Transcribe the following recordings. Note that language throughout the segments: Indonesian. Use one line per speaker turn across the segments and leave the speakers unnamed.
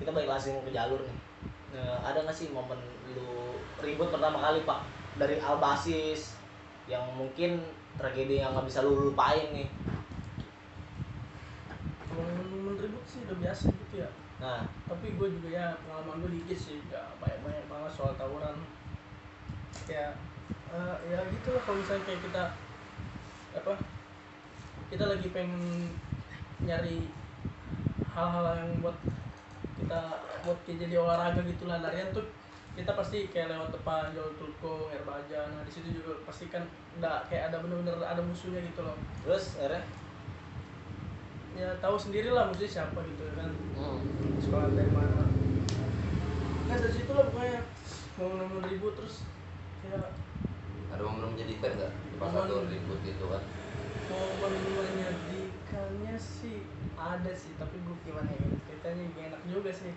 kita balik langsung ke jalur nih. Nah, ada nggak sih momen lu ribut pertama kali Pak dari Albasis yang mungkin tragedi yang nggak bisa lu lupain nih?
Momen ribut sih udah biasa gitu ya.
Nah,
Tapi gue juga ya pengalaman gue dikit sih, gak banyak banget soal tawuran. Ya, ya gitu lah, kalau misalnya kayak kita lagi pengen nyari hal-hal yang buat kita jadi olahraga gitulah, larian tuh kita pasti kayak lewat depan Jalur Tulkung, Airbaja. Nah di situ juga pasti kan nggak kayak ada bener-bener ada musuhnya gitu loh.
terus akhirnya
Ya tahu sendiri lah musuhnya siapa gitu kan. Sekolah dari mana. Nah dari situ lah pokoknya momen-momen ribut. Terus kayak
Ada momen menjadikan nggak pas satu ribut gitu kan?
momen menyedihkannya sih ada sih, tapi gue gimana ya ceritanya gak enak juga sih.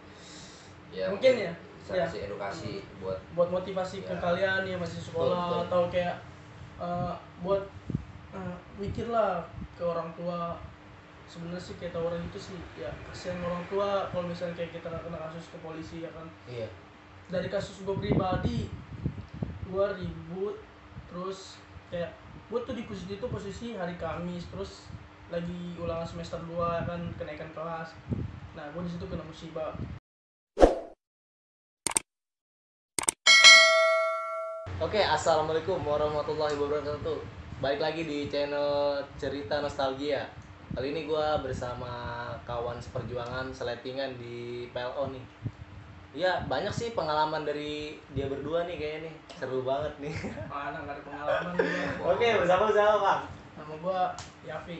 Ya,
mungkin ya
kasih edukasi
buat motivasi ke
ya.
kalian ya masih sekolah,
Betul.
atau kayak buat mikir lah ke orang tua. Sebenarnya sih kayak tawuran itu sih ya kasihan orang tua kalau misalnya kayak kita kena kasus ke polisi ya kan.
iya.
Dari kasus gue pribadi, gue ribut terus kayak gue tuh di posisi hari Kamis, terus lagi ulangan semester 2 kan, kenaikan kelas. Nah gue di situ kena musibah.
Oke, assalamualaikum warahmatullahi wabarakatuh. Balik lagi di channel Cerita Nostalgia. Kali ini gue bersama kawan seperjuangan seletingan di PLO nih. Iya, banyak sih pengalaman dari dia berdua nih kayaknya nih. Seru banget nih.
Mana nggak ada pengalaman gue.
Oke, bersama Bang.
Nama gue Yafi.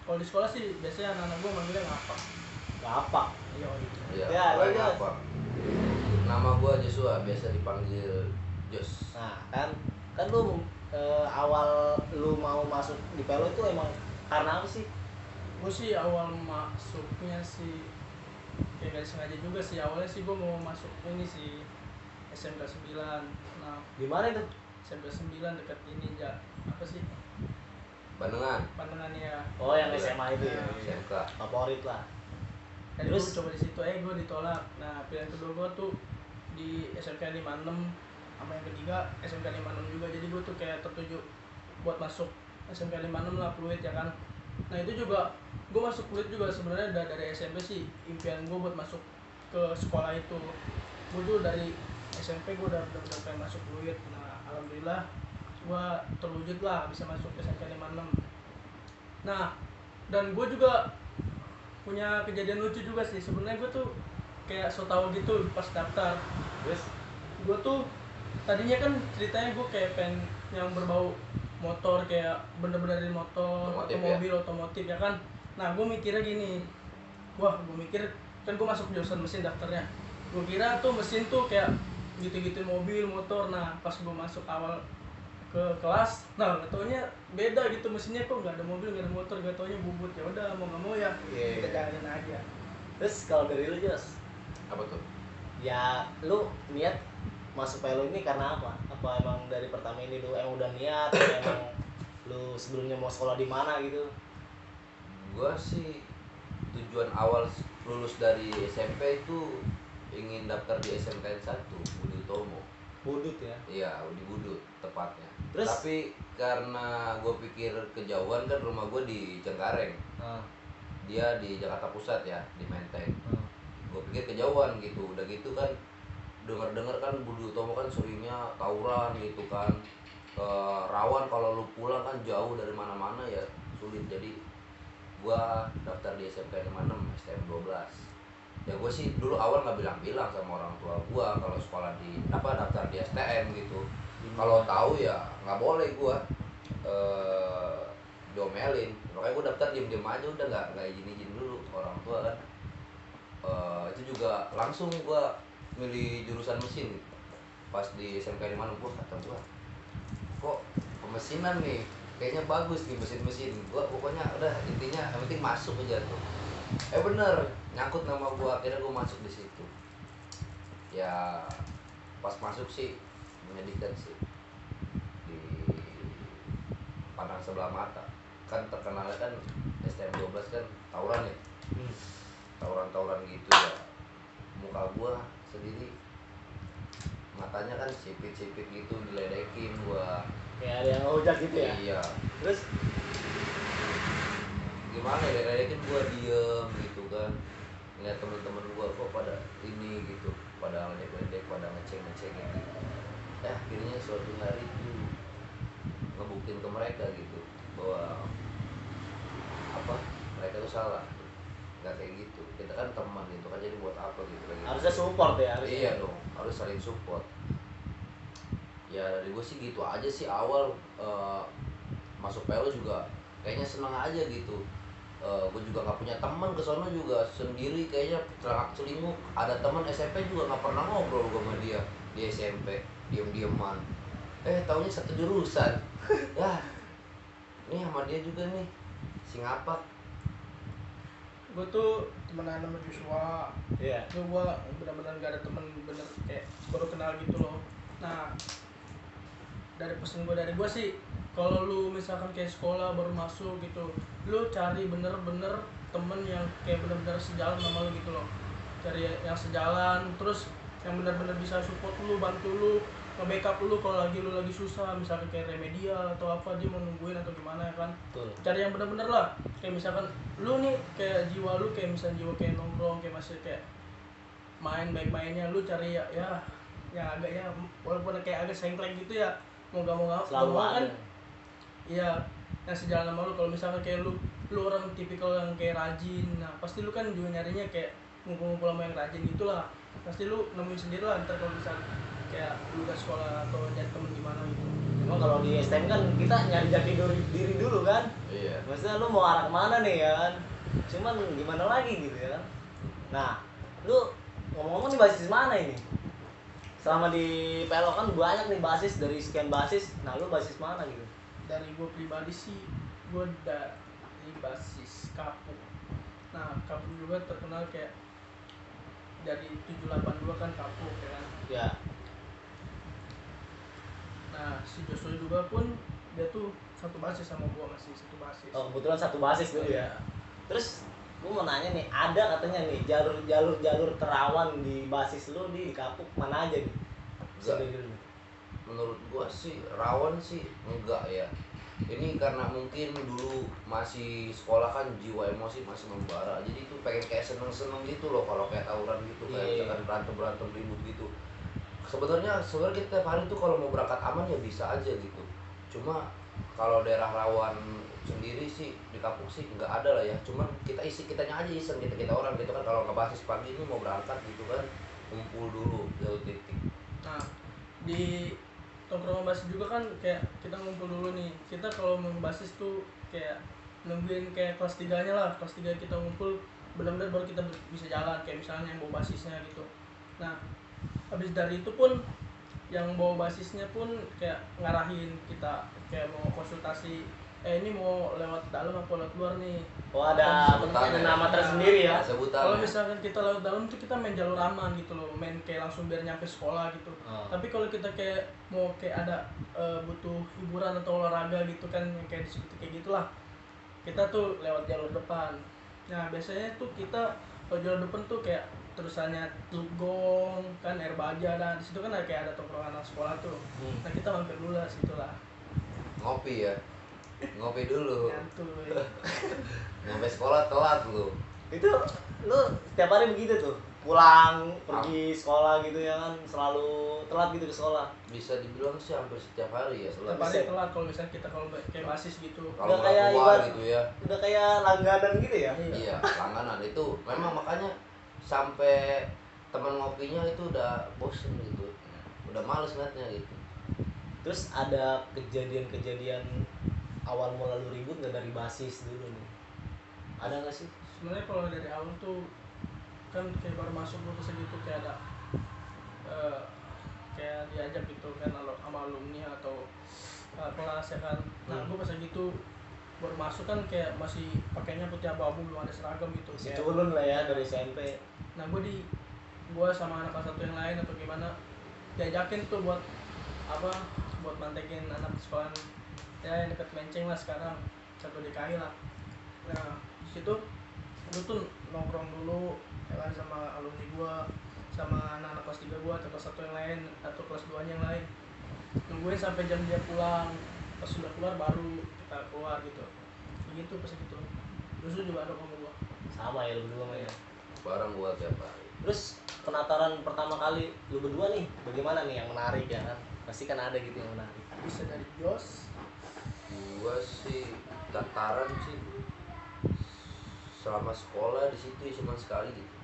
Kalau di sekolah sih biasanya anak-anak gue manggilnya ngapak.
Apa?
Iya gitu.
Ya,
Ya,
paling
lanjut.
apa? Nama gua Joshua, biasa dipanggil Jos.
Nah, kan lu awal lu mau masuk di PLO itu emang karena apa sih?
Gue sih awal masuknya sih kayak gak sengaja juga sih. Awalnya sih gue mau masuk ini sih SMK 9. Nah
Di mana itu?
SMK 9 dekat ini ya, apa sih,
Bandungan,
Pandangan ya.
Oh, yang SMA itu ya.
SMK.
Favorit lah.
Dan
Terus?
gue coba di situ, gue ditolak. Nah pilihan kedua gue tuh di SMK 56, sama yang ketiga SMK 56 juga. Jadi gue tuh kayak tertuju buat masuk SMK 56 lah, Pluit ya kan. Nah itu juga gue masuk Pluit juga sebenarnya udah dari SMP sih, impian gue buat masuk ke sekolah itu. Gue tuh dari SMP gue udah pengen masuk Pluit. Nah alhamdulillah gue terwujud lah bisa masuk SMK 56. Nah dan gue juga punya kejadian lucu juga sih sebenarnya. Gue tuh kayak so tau gitu pas daftar.
Terus
Gue tuh tadinya kan ceritanya gue kayak pengen yang berbau motor, kayak bener-bener dari motor,
Otomotif,
otomobil, otomotif ya kan. Nah gue mikirnya gini, wah gue mikir kan gue masuk jurusan mesin daftarnya, gue kira tuh mesin tuh kayak gitu-gitu mobil, motor. Nah pas gue masuk awal ke kelas, nah gak taunya beda gitu mesinnya, kok nggak ada mobil, nggak ada motor, gak taunya bubut. Ya udah mau nggak mau ya
Iya.
kita jalanin aja.
Terus kalau dari lu Jos,
Apa tuh?
ya lu niat masuk PLO ini karena apa? Apa emang dari pertama ini lu emang udah niat atau emang lu sebelumnya mau sekolah di mana gitu?
Gua sih tujuan awal lulus dari SMP itu ingin daftar di SMK 1 Budi Utomo.
Budut ya.
Iya, di Budut tepatnya.
Terus?
Tapi karena gue pikir kejauhan, kan rumah gue di Cengkareng,
Nah,
dia di Jakarta Pusat ya, di Menteng.
nah.
Gue pikir kejauhan gitu. Udah gitu kan dengar-dengar kan Budi Utomo kan seringnya tawuran gitu kan. Rawan kalau lu pulang kan jauh dari mana-mana ya, sulit. Jadi gua daftar di SMK 56 STM 12. Ya gue sih dulu awal nggak bilang-bilang sama orang tua gua kalau sekolah di daftar di STM gitu. Kalau tahu ya nggak boleh gua diomelin. Makanya gua daftar diem-diem aja, udah nggak izin dulu orang tua kan. Itu juga langsung gua milih jurusan mesin. Pas di SMK 56 gua kata gua, kok pemesinan nih kayaknya bagus nih, mesin-mesin. Gua pokoknya udah intinya yang penting masuk aja tuh. Bener, nyangkut nama gua, akhirnya gua masuk di situ. Ya pas masuk sih menyedihkan sih, di pandang sebelah mata. Kan terkenalnya kan STM 12 kan tawuran ya, tawuran-tawuran gitu ya. muka gua sendiri matanya kan sipit-sipit gitu, diledekin gua.
Kayak ada yang ngehujat gitu ya.
Iya,
Terus
gimana ya, diledekin gua diem gitu kan, ngeliat temen-temen gua kok pada ini gitu, pada ngeledek-ledek, pada ngeceng-ngecengin gitu. Akhirnya suatu hari tuh ngebuktiin ke mereka gitu bahwa apa, mereka tuh salah, nggak kayak gitu, kita kan teman gitu kan, jadi buat apa gitu lagi.
harusnya support ya, harusnya.
Iya dong, harus saling support. Ya dari gue sih gitu aja sih awal masuk PLO juga kayaknya seneng aja gitu. Gue juga nggak punya teman ke sono, juga sendiri kayaknya celak celinguk. Ada teman SMP juga nggak pernah ngobrol gue sama dia di SMP, diem-dieman. Taunya satu jurusan. Ya, nih sama dia juga nih, si ngapak.
Gue tuh temenan sama Joshua.
Iya.
Itu gue benar-benar gak ada temen bener kayak baru kenal gitu loh. Nah, dari pesan gue dari gue sih, kalau lu misalkan kayak sekolah baru masuk gitu, lu cari bener-bener temen yang kayak bener-bener sejalan sama lu gitu loh. Cari yang sejalan, terus yang bener-bener bisa support lu, bantu lu, nge-backup lu kalau lu lagi susah, misalkan kayak remedial atau apa, dia mau nungguin atau gimana ya kan.
Betul.
Cari yang bener-bener lah, kayak misalkan lu nih kayak jiwa lu kayak misalnya jiwa kayak nongkrong, kayak masih kayak main baik-mainnya, lu cari ya yang agak ya walaupun kayak agak sengklek gitu ya, mau gak mau
Selalu
kan
ada.
iya, yang sejalan sama lu. Kalau misalkan kayak lu orang tipikal yang kayak rajin, nah pasti lu kan juga nyarinya kayak ngumpul-ngumpul sama yang rajin gitulah, pasti lu nemuin sendiri lah ntar kalau misal kayak lu udah sekolah atau nyari temen gimana gitu.
Emang kalau di STM kan kita nyari jati diri dulu kan.
Iya.
Maksudnya lu mau arah kemana nih ya kan. Cuman gimana lagi gitu ya kan. Nah, lu ngomong-ngomong nih basis mana ini? Selama di PLO kan banyak nih basis, dari sekian basis. Nah, lu basis mana gitu?
Dari gue pribadi sih, gue dari basis Kapuk. Nah, Kapuk juga terkenal kayak dari 782 kan Kapuk ya kan.
Ya.
Nah, si Joshua juga pun dia tuh satu basis sama gue, masih satu basis.
Oh, kebetulan satu basis dulu ya. Terus gue mau nanya nih, ada katanya nih jalur terawan di basis lu di Kapuk mana aja nih?
Enggak.
Dulu.
Menurut gua sih rawan sih enggak ya. Ini karena mungkin dulu masih sekolah kan, jiwa emosi masih membara, jadi itu pengen kayak seneng-seneng gitu loh kalau kayak tawuran gitu, kayak
Iya.
misalkan berantem ribut gitu. Sebenarnya kita tiap hari tuh kalau mau berangkat aman ya bisa aja gitu. Cuma kalau daerah rawan sendiri sih di Kapuk sih nggak ada lah ya. Cuman kitanya aja iseng, kita orang gitu kan, kalau ngebasis pagi ini mau berangkat gitu kan, kumpul dulu jauh titik.
Nah, di tongkrongan basis juga kan kayak kita ngumpul dulu nih. Kita kalau mau basis tuh kayak nungguin kayak kelas 3-nya lah. Kelas 3 kita ngumpul benar-benar baru kita bisa jalan, kayak misalnya yang bawa basisnya gitu. Nah, habis dari itu pun yang bawa basisnya pun kayak ngarahin kita, kayak mau konsultasi, ini mau lewat dalam apa lewat luar nih.
Oh, ada
Sebutannya.
nama tersendiri ya.
Sebutannya.
Kalau misalkan kita lewat dalam tuh kita main jalur aman gitu loh, main kayak langsung biar nyampe sekolah gitu.
Oh.
Tapi kalau kita kayak mau kayak ada butuh hiburan atau olahraga gitu kan, yang kayak disebut kayak gitulah, kita tuh lewat jalur depan. Nah, biasanya tuh kita kalau jalur depan tuh kayak terusannya Tugong kan, air baja, dan di situ kan kayak ada tongkrongan anak sekolah tuh. Nah, kita mampir dulu lah situ lah,
Ngopi ya. Ngopi dulu.
nyantuy.
Nyampe sekolah telat lu.
Itu lu setiap hari begitu tuh, pulang pergi sekolah gitu ya kan, selalu telat gitu ke sekolah.
Bisa dibilang sih hampir setiap hari ya
Setiap
telat.
hari telat kalau misalnya kita kalau kayak basis gitu.
Kalau
Udah kayak
keluar
ibarat-
gitu ya.
Udah kayak langganan gitu ya.
Iya, langganan itu memang, makanya sampai teman ngopinya itu udah bosen gitu. Udah males ngeliatnya gitu.
Terus ada kejadian-kejadian awal mula lu ribut nggak dari basis dulu nih? Ada nggak sih?
Sebenarnya kalau dari awal tuh kan kayak baru masuk gue pas gitu kayak ada kayak diajak gitu kan sama alumni atau kelas ya kan. Nah, gue pas gitu baru masuk kan kayak masih pakainya putih abu-abu, belum ada seragam gitu.
Si
Kayak,
culun lah ya dari SMP.
nah gue sama anak kelas 1 yang lain atau gimana diajakin tuh buat apa, buat mantekin anak sekolah ya yang deket Menceng lah sekarang, satu DKI lah. Nah, di situ gue tuh nongkrong dulu ya kan sama alumni gue, sama anak-anak kelas 3 gua atau kelas 1 yang lain atau kelas 2 yang lain, nungguin sampai jam dia pulang, pas sudah keluar baru kita keluar gitu, begitu pas gitu. Terus lu juga ada sama gua.
Sama ya lu berdua mah ya.
Bareng gua tiap hari.
Terus penataran pertama kali lu berdua nih bagaimana nih yang menarik ya kan? Pasti kan ada gitu yang menarik.
Bisa dari Jos.
Gua sih dataran sih selama sekolah di situ cuma sekali gitu.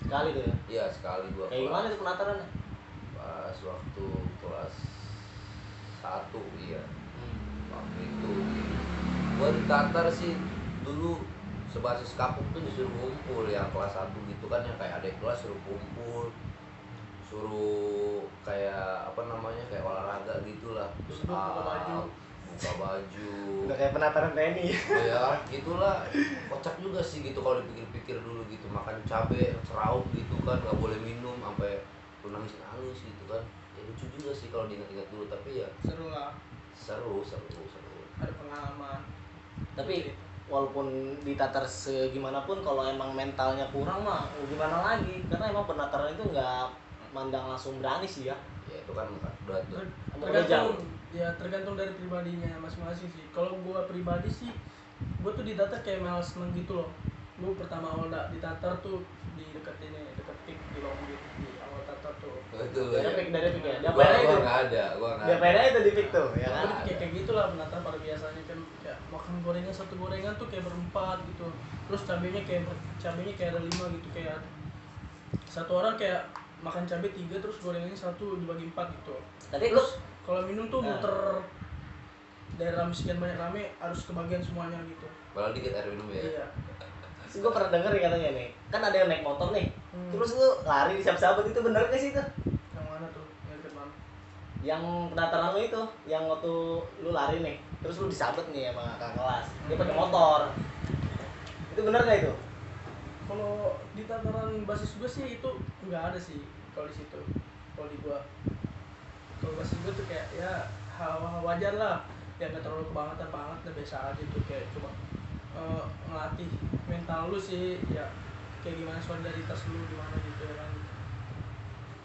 Sekali tuh ya.
Iya sekali gua.
Kayak gimana tuh penatarannya?
Pas waktu kelas 1 iya. Waktu itu gua ditatar sih dulu sebasis kapuk tuh disuruh kumpul yang kelas 1 gitu kan, yang kayak adik kelas suruh kumpul, suruh kayak apa namanya kayak olahraga gitulah,
Terus gua buka baju.
buka baju
Udah kayak penataran TNI.
ya gitulah. Kocak juga sih gitu kalau dipikir-pikir dulu gitu, makan cabe seraup gitu kan, nggak boleh minum sampai lu nangis gitu kan. Ya lucu juga sih kalau diingat-ingat dulu, tapi ya
Seru lah,
seru.
ada pengalaman.
Tapi walaupun ditatar segimanapun kalau emang mentalnya kurang mah gimana lagi, karena emang penataran itu nggak mandang langsung berani sih ya.
Ya itu kan udah
Tergantung ya, tergantung dari pribadinya masing-masing sih. Kalau gua pribadi sih, gua tuh ditatar kayak malas seneng gitu loh. Gua pertama awal ditatar tuh di dekat pik di lorong gitu, di awal tatar tuh.
itu
Dari
ya.
pik ya. Dia
Gua
itu.
nggak ada.
Dia pernah itu di pik tuh ya
Ya,
kan.
kayak gitulah penata pada biasanya kan, kayak makan gorengan, satu gorengan tuh kayak berempat gitu. Terus cabenya kayak ada 5 gitu, kayak satu orang kayak makan cabai 3 terus gorengannya satu dibagi 4 gitu.
Tapi lu
Kalau minum tuh
Nah.
muter dari rame sekian banyak rame harus kebagian semuanya gitu.
Kalau dikit air minum ya.
Iya.
gue pernah denger nih katanya nih, kan ada yang naik motor nih,
Hmm.
terus lu lari di sahabat itu bener gak sih itu?
Yang mana tuh? Yang deket mana?
Yang penataran lu itu, yang waktu lu lari nih, terus lu disabet nih sama kakak kelas, dia pakai motor, itu bener gak itu?
Kalau di tataran basis gue sih itu nggak ada sih kalau di situ. Kalau di gua, kalau basis gue tuh kayak ya hal wajar lah, ya nggak terlalu kebangetan banget, udah biasa aja tuh, kayak cuma ngelatih mental lu sih, ya kayak gimana solidaritas lu gimana gitu ya kan.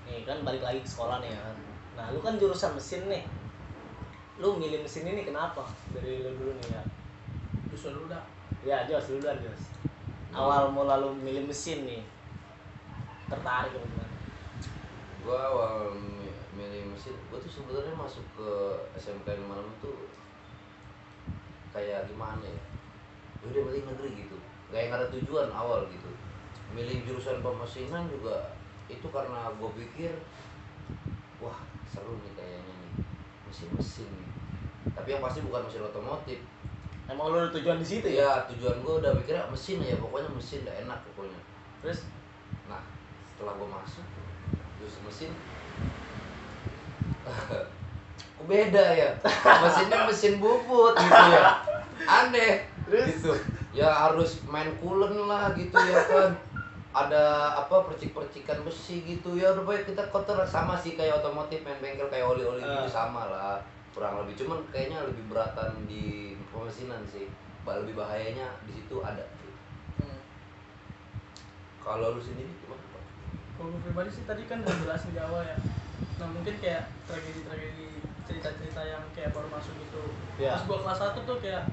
Nih kan balik lagi ke sekolah nih ya kan. Nah lu kan jurusan mesin nih, lu milih mesin ini kenapa? Dari lu dulu nih ya.
Terus lu udah
Ya Jos, dulu kan Jos. Awal mula lu milih mesin nih, tertarik apa gimana?
Gua awal milih mesin, gua tuh sebenarnya masuk ke SMK di Malam tuh kayak gimana ya? Udah penting negeri gitu, kayak nggak ada tujuan awal gitu. Milih jurusan pemesinan juga itu karena gue pikir wah seru nih kayaknya nih mesin nih, tapi yang pasti bukan mesin otomotif.
Emang lu ada tujuan di situ ya?
Ya tujuan gue udah mikirnya mesin ya, pokoknya mesin udah enak pokoknya.
Terus
Nah setelah gue masuk jurusan mesin kok beda ya, mesinnya mesin bubut gitu ya, aneh.
Terus?
Gitu ya, harus main coolant lah gitu ya kan, ada apa percikan besi gitu ya, udah baik kita kotor sama sih kayak otomotif main bengkel kayak oli gitu sama lah kurang lebih, cuman kayaknya lebih beratan di pemesinan sih, lebih bahayanya di situ ada. Kalau lu sendiri gimana Pak?
kalau gue pribadi sih tadi kan udah jelasin di awal ya. Nah mungkin kayak tragedi cerita-cerita yang kayak baru masuk gitu.
Ya.
Pas gue kelas 1 tuh kayak,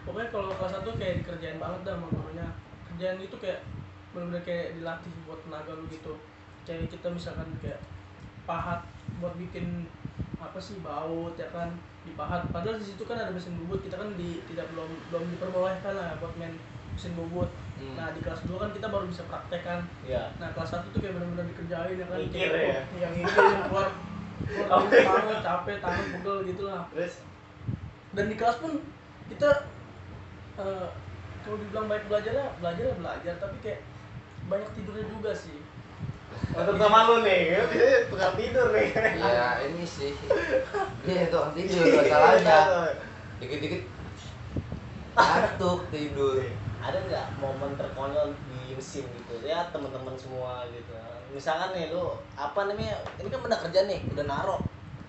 pokoknya kalau kelas 1 kayak dikerjain banget dah sama gurunya. Kerjaan itu kayak bener-bener kayak dilatih buat tenaga lu gitu. Kayak kita misalkan kayak pahat buat bikin apa sih, baut ya kan, dipahat. Padahal di situ kan ada mesin bubut, kita kan belum diperbolehkan lah buat main mesin bubut. Nah di kelas 2 kan kita baru bisa praktek kan.
ya.
Nah kelas 1 tuh kayak bener-bener dikerjain ya kan.
Mikir
Kayak,
ya?
yang ngikir yang keluar banget, capek, tangan pegel gitu lah.
Terus
Dan di kelas pun kita kalau dibilang baik belajar, tapi kayak banyak tidurnya juga sih.
terutama lu nih, tukang tidur nih.
Ya ini sih dia tukang tidur masalahnya, dikit-dikit ngantuk tidur.
Ada nggak momen terkonyol di mesin gitu ya, teman-teman semua gitu, misalkan nih lu apa namanya, ini kan udah kerja nih, udah naro,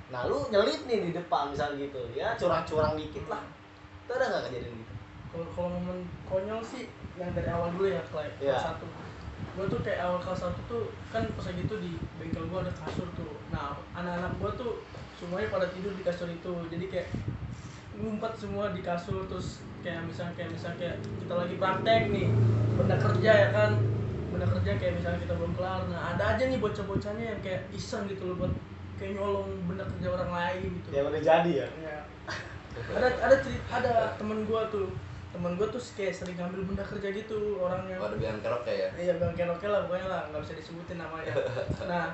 nah lu nyelip nih di depan misal gitu ya, curang-curang dikit lah, itu ada nggak kejadian gitu?
Kalau momen konyol sih yang dari awal dulu ya, kelas
Iya.
1. gue tuh kayak awal kelas 1 tuh kan pas lagi itu di bengkel gue ada kasur tuh. Nah anak-anak gue tuh semuanya pada tidur di kasur itu, jadi kayak ngumpet semua di kasur. Terus kayak misalnya kayak kita lagi praktek nih benda kerja ya kan, benda kerja kayak misalnya kita belum kelar, nah ada aja nih bocah-bocahnya yang kayak iseng gitu loh buat kayak nyolong benda kerja orang lain gitu.
Yang udah jadi ya.
Ya. Ada temen gua tuh kayak sering ngambil benda kerja gitu orangnya.
Ada biang kerok ya.
Iya bang keroknya lah pokoknya lah, nggak bisa disebutin namanya. Nah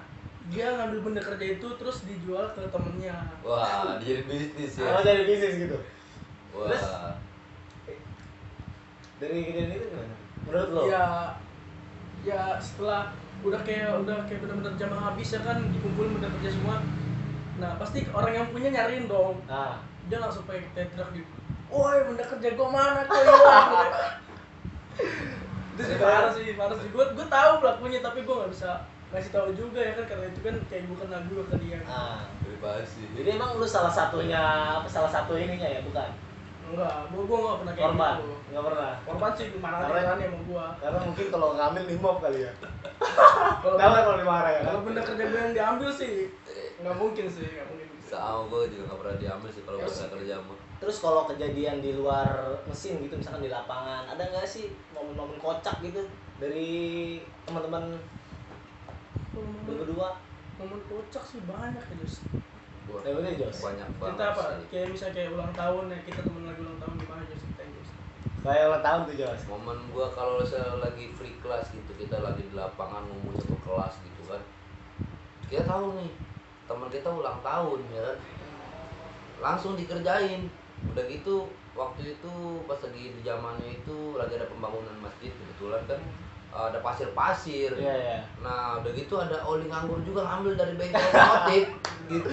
dia ngambil benda kerja itu terus dijual ke temennya.
Wah, jadi bisnis ya.
Oh, jadi bisnis gitu.
Wah.
Terus dari kejadian itu gimana? Menurut lo?
Ya setelah udah kayak benar-benar jam habis ya kan, dikumpulin benda kerja semua. Nah pasti orang yang punya nyariin dong.
Ah.
Dia langsung pakai teriak gitu, woi benda kerja gua mana kok hilang. Itu sih parah sih gue tahu pelakunya tapi gue nggak bisa ngasih tahu juga ya kan, karena itu kan kayak bukan lagu ke dia.
Privasi.
Jadi emang lu salah satu ininya ya, bukan?
Enggak, gue nggak pernah kayak
Korban?
gitu.
Nggak pernah?
Korban sih mana ada
Karena-
kan sama gue.
Karena mungkin kalau ngambil di mob kali ya.
Kalau
Tahu kan kalau dimarah ya kan?
kalau benda kerja gue yang diambil sih nggak mungkin.
Sama gue juga nggak pernah diambil sih kalau
Terus-
benda kerja mah.
Terus kalau kejadian di luar mesin gitu, misalkan di lapangan, ada nggak sih momen-momen kocak gitu dari teman-teman lu berdua?
Momen kocak sih banyak ya Jos.
Wah,
Ya bener, Jos.
banyak
Kita
banget
apa?
sih.
Kayak misalnya kayak ulang tahun ya, kita temen lagi ulang tahun gimana Jos, ceritain Jos.
Kayak ulang tahun tuh, Jos.
Momen gua kalau saya lagi free class gitu, kita lagi di lapangan ngumpul satu kelas gitu kan, kita tahu nih teman kita ulang tahun ya kan, langsung dikerjain. Udah gitu waktu itu pas lagi di zamannya itu lagi ada pembangunan masjid kebetulan kan, ada pasir-pasir.
Iya, iya.
Nah udah gitu ada oli nganggur juga ngambil dari bengkel otomotif gitu.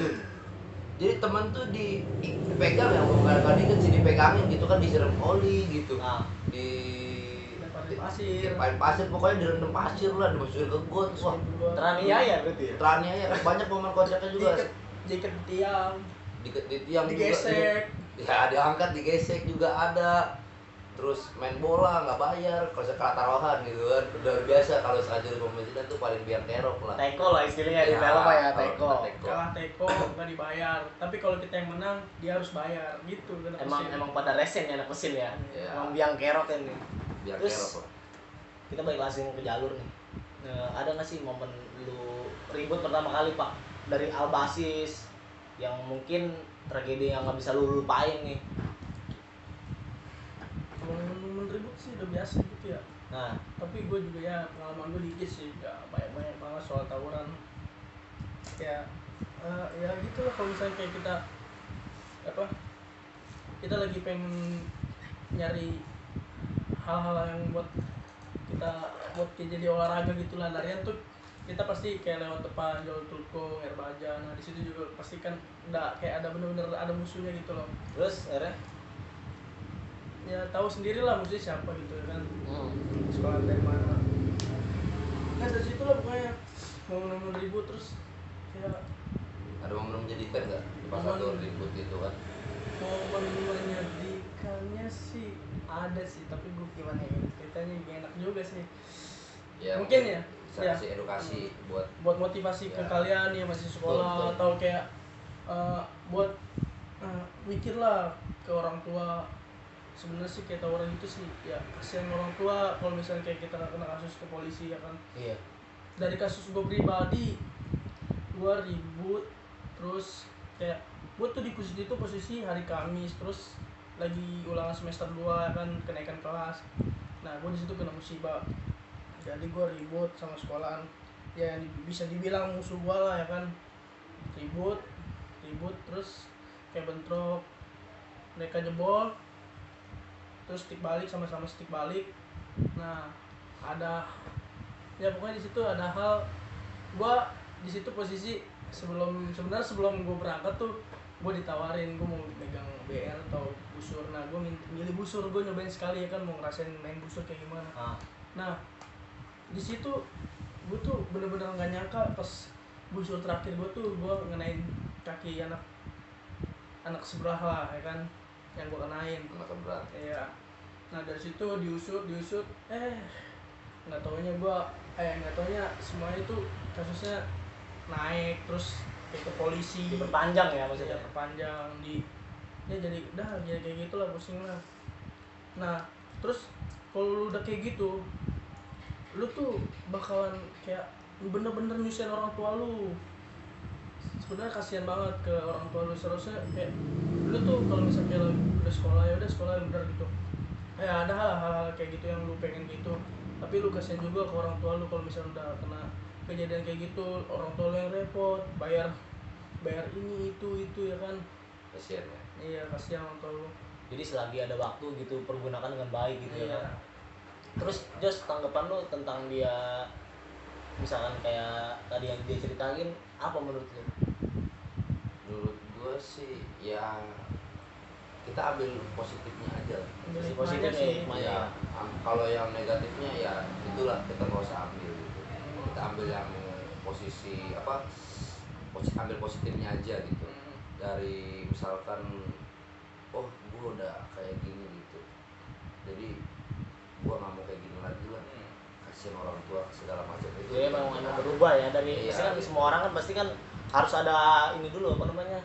Jadi teman tuh dipegang ya, bukan dikit sih dipegangin gitu kan, disiram oli gitu.
Ah.
Lemparin pasir.
Dilemparin pasir, pokoknya direndam pasir lah, dimasukin ke got. Wah,
Teraniaya berarti ya?
teraniaya banyak momen kocaknya juga.
Diikat di tiang,
Di tiang
digesek.
juga. Ya diangkat, digesek juga ada. Terus main bola nggak bayar, kalau sekarang taruhan gitu kan. Udah biasa kalau sengaja di pemesinan tuh paling biang kerok lah.
Teko lah istilahnya di
Ya,
film ya,
kalau
teko.
kita teko.
Kalah teko nggak dibayar, tapi kalau kita yang menang dia harus bayar gitu kan.
Emang pada resen ya anak mesin ya.
Ya.
Emang biang kerok kan nih.
Biang
Terus-
kerok lah.
Kita balik langsung ke jalur nih. Ada nggak sih momen lu ribut pertama kali, Pak, dari Albasis yang mungkin tragedi yang nggak bisa lu lupain nih?
Momen ribut sih udah biasa gitu ya.
Nah,
Tapi gue juga ya pengalaman gue dikit sih, gak banyak banget soal tawuran. Ya gitu lah, kalau misalnya kayak kita lagi pengen nyari hal-hal yang buat kayak jadi olahraga gitu lah, larian tuh kita pasti kayak lewat depan Jalur Tulkung, Air Baja. Nah di situ juga pasti kan nggak kayak ada bener-bener ada musuhnya gitu loh.
terus akhirnya
Ya tahu sendiri lah musuhnya siapa gitu ya kan,
hmm.
sekolah dari mana. Nah dari situ lah pokoknya momen ribut. Terus kayak
Ada momen menjadikan nggak pas satu ribut gitu kan?
momen menyedihkannya sih ada sih, tapi gue gimana ya ceritanya gak enak juga sih.
Ya,
Mungkin ya,
bisa
ya.
kasih edukasi
Buat motivasi ke
Ya.
kalian yang masih sekolah,
Betul.
atau kayak buat mikir lah ke orang tua. Sebenarnya sih kayak tawuran itu sih ya kasihan orang tua kalau misalnya kayak kita kena kasus ke polisi ya kan.
Iya.
Dari kasus gue pribadi, gue ribut terus kayak gue tuh di posisi hari Kamis, terus lagi ulangan semester 2 kan, kenaikan kelas. Nah gue di situ kena musibah, jadi gue ribut sama sekolahan ya, bisa dibilang musuh gue lah ya kan. Ribut terus kayak bentrok, mereka jebol terus stick balik, sama-sama stick balik. Nah ya pokoknya di situ ada hal, gua di situ posisi sebelum gue berangkat tuh gue ditawarin gue mau megang BR atau busur. Nah gue milih busur, gue nyobain sekali ya kan, mau ngerasain main busur kayak gimana. Nah di situ gue tuh bener-bener nggak nyangka pas busur terakhir gue ngenain kaki anak sebelah lah ya kan, yang gue kenain.
masa berat.
Iya. Nah dari situ diusut, nggak taunya gue nggak taunya semuanya itu kasusnya naik terus kayak ke polisi,
diperpanjang ya
ya
maksudnya.
perpanjang di ya jadi udah jadi kayak gitulah, pusing lah. Nah terus kalau lu udah kayak gitu lu tuh bakalan kayak bener-bener nyusahin orang tua lu. Sebenarnya kasihan banget ke orang tua lu, seharusnya kayak lu tuh kalau misalnya kayak udah sekolah ya udah sekolah yang bener gitu, ada hal-hal kayak gitu yang lu pengen gitu, tapi lu kasihan juga ke orang tua lu kalau misalnya udah kena kejadian kayak gitu, orang tua lu yang repot bayar bayar ini itu ya kan.
kasihan ya.
Iya kasihan orang tua lu.
Jadi selagi ada waktu gitu pergunakan dengan baik gitu ya
Iya.
kan. Terus Jos, tanggapan lu tentang dia misalkan kayak tadi yang dia ceritain, apa menurut lu?
Menurut gue sih ya kita ambil positifnya aja.
Ambil
Sisi
hikmahnya
positifnya,
sih.
hikmahnya.
Ya, kalau yang negatifnya ya itulah kita nggak usah ambil gitu. Kita ambil yang posisi apa? Ambil positifnya aja gitu. Dari misalkan, oh gue udah kayak gini gitu. Jadi gue nggak mau kayak gini lagi lah. Kasihan orang tua segala macam itu.
Jadi memang berubah ya dari
Iya,
pasti kan
iya.
semua orang kan pasti kan harus ada ini dulu apa namanya?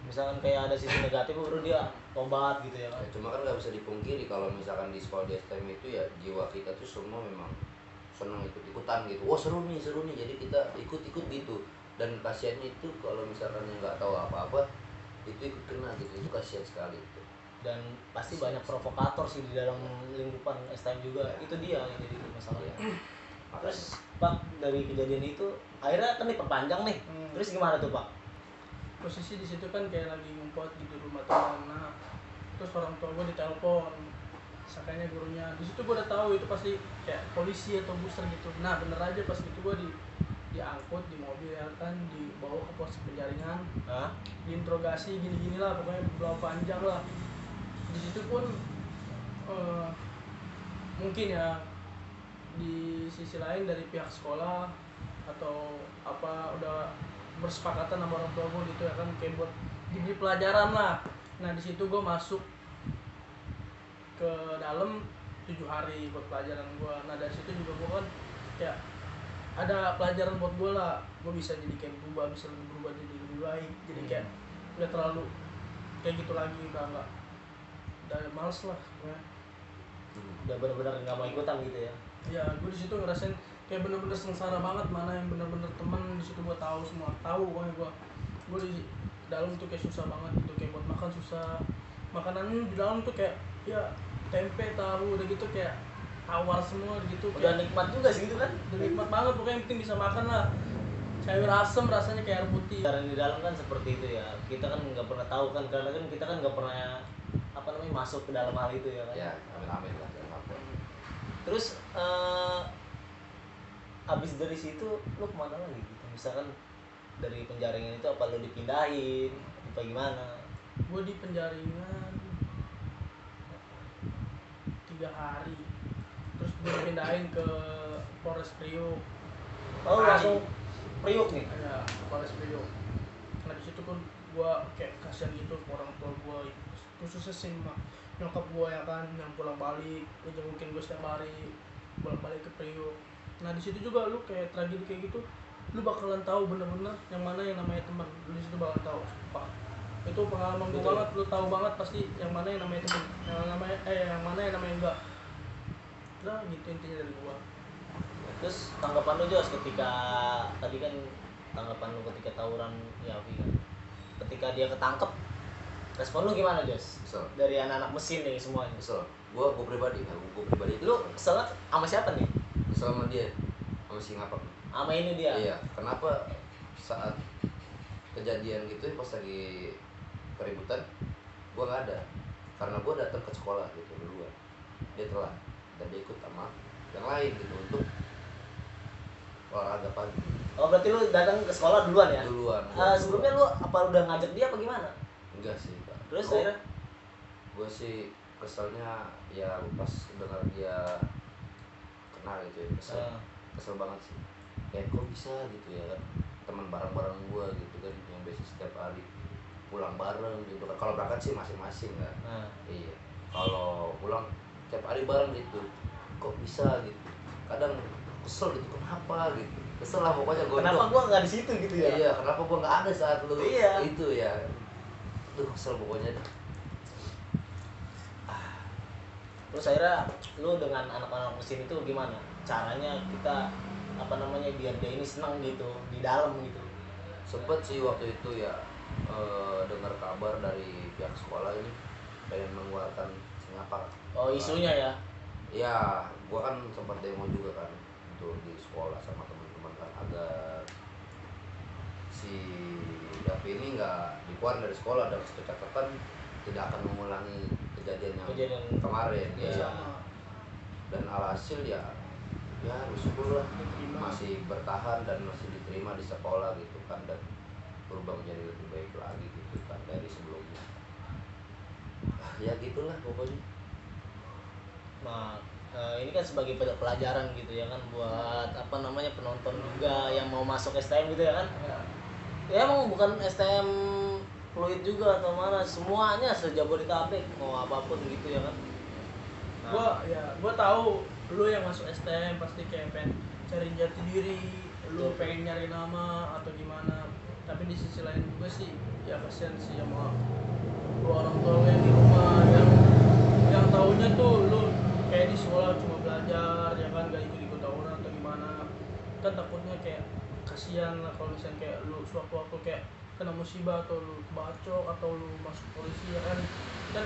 Misalkan kayak ada sisi negatif baru dia tobat gitu ya kan.
Ya, cuma kan nggak bisa dipungkiri kalau misalkan di sekolah di STM itu ya jiwa kita tuh semua memang senang ikut-ikutan gitu. Oh seru nih, jadi kita ikut-ikut gitu. Dan kasihannya itu kalau misalkan yang nggak tahu apa-apa itu ikut kena gitu, itu kasihan sekali gitu.
Dan pasti banyak provokator sih di dalam lingkupan STM juga.
Ya.
Itu dia yang jadi masalahnya.
Ya.
Terus Pak, dari kejadian itu akhirnya kan diperpanjang nih. Terus gimana tuh Pak?
Posisi di situ kan kayak lagi ngumpet di rumah teman. Nah terus orang tua gue ditelepon, sakanya gurunya. Di situ gue udah tahu itu pasti kayak polisi atau booster gitu. Nah bener aja pas itu gue diangkut di mobil ya kan, dibawa ke pos penjaringan,
Hah?
diinterogasi gini-gini lah, pokoknya belau panjang lah. Di situ pun mungkin ya di sisi lain dari pihak sekolah atau apa udah bersepakatan sama orang tua gue gitu ya kan, kayak buat diberi pelajaran lah. Nah di situ gue masuk ke dalam 7 hari buat pelajaran gue. Nah dari situ juga gue kan kayak ada pelajaran buat gue lah, gue bisa jadi kayak berubah, bisa lebih berubah jadi lebih baik, jadi kayak nggak terlalu kayak gitu lagi, udah males lah gue.
Udah benar-benar nggak mau ikutan gitu ya.
Ya gue di situ ngerasain kayak bener-bener sengsara banget, mana yang bener-bener temen di situ gue tahu semua, tahu pokoknya gue di dalam tuh kayak susah banget gitu, kayak buat makan susah, makanan di dalam tuh kayak ya tempe tahu udah gitu kayak tawar semua gitu,
Udah
kayak
nikmat juga sih gitu kan.
udah nikmat banget pokoknya, yang penting bisa makan lah. Sayur asem rasanya kayak air putih.
Karena di dalam kan seperti itu ya. Kita kan nggak pernah tahu kan, karena kan kita kan nggak pernah apa namanya masuk ke dalam hal itu ya kan.
Ya amin lah jangan sampai.
Terus abis dari situ lu kemana lagi gitu? Misalkan dari penjaringan itu apa lu dipindahin apa gimana?
Gue di penjaringan 3 hari, terus gue dipindahin ke Polres Priok.
Oh
Hari.
langsung Priuk nih.
Ada Polres Priok. Nah di situ pun gue kayak kasihan gitu ke orang tua gue, khususnya sih nyokap gue ya kan, yang pulang balik jengukin gue setiap hari, bolak balik ke Priok. Nah di situ juga lu kayak tragedi kayak gitu, lu bakalan tahu bener-bener yang mana yang namanya teman. Lu di situ bakalan tahu, sumpah. Itu pengalaman gue
Betul.
banget, lu tahu banget pasti yang mana yang namanya teman, yang mana yang namanya enggak. Udah gitu intinya dari gua.
Terus tanggapan lu Jos ketika tadi kan tanggapan lu ketika tawuran Yavi kan, ketika dia ketangkep, respon lu gimana Jos?
Kesel.
Dari anak-anak mesin nih semuanya.
Kesel. Gue pribadi itu
Lu kesel sama siapa nih?
kesel sama dia, sama si ngapak.
Sama ini dia.
Iya, kenapa saat kejadian gitu pas lagi keributan gue nggak ada, karena gue datang ke sekolah gitu duluan, dia telat dan dia ikut sama yang lain gitu untuk olahraga pagi.
Oh berarti lu datang ke sekolah duluan ya?
Duluan.
Sebelumnya lu apa udah ngajak dia apa gimana?
Enggak sih.
Terus akhirnya?
Gue sih keselnya ya pas dengar dia kenal gitu ya, kesel banget sih. Kayak kok bisa gitu ya kan, teman bareng-bareng gue gitu kan yang biasa setiap hari pulang bareng gitu kan. Kalau berangkat sih masing-masing kan. Iya. Kalau pulang tiap hari bareng gitu, kok bisa gitu. Kadang kesel gitu, kenapa gitu, kesel lah pokoknya gue.
Kenapa gua nggak di situ gitu ya?
Iya, kenapa gue nggak ada saat lu
Iya.
itu ya, tuh kesel pokoknya.
Terus akhirnya lu dengan anak-anak mesin itu gimana? Caranya kita apa namanya biar dia ini senang gitu di dalam gitu.
Sempet sih waktu itu ya, dengar kabar dari pihak sekolah ini pengen mengeluarkan Singapura.
Oh, isunya ya.
Ya, gua kan sempat demo juga kan untuk di sekolah sama teman-teman kan, agar si Davi ini nggak dikeluarin dari sekolah dan catatan tidak akan mengulangi kejadian yang kemarin
Iya.
ya. Dan alhasil ya bersyukur lah
Diterima.
masih bertahan dan masih diterima di sekolah gitu kan, dan berubah menjadi lebih baik lagi gitu kan dari sebelumnya. Ya gitulah pokoknya.
Nah, ini kan sebagai pelajaran gitu ya kan buat apa namanya penonton juga yang mau masuk STM gitu ya kan. Ya emang bukan STM fluid juga atau mana, semuanya sejabodetabek mau apapun gitu ya kan. Nah,
Gua tahu lu yang masuk STM pasti kayak pengen cari jati diri, lu
Betul.
pengen nyari nama atau gimana. Tapi di sisi lain juga sih ya kasihan sih sama lu orang tua lu yang di rumah yang taunya tuh lu kayak di sekolah cuma belajar ya kan, gak ikut-ikut tawuran atau gimana. Kan takutnya kayak kasihan lah kalau misalnya kayak lu sewaktu-waktu kayak kena musibah atau lu bacok atau lu masuk polisi ya kan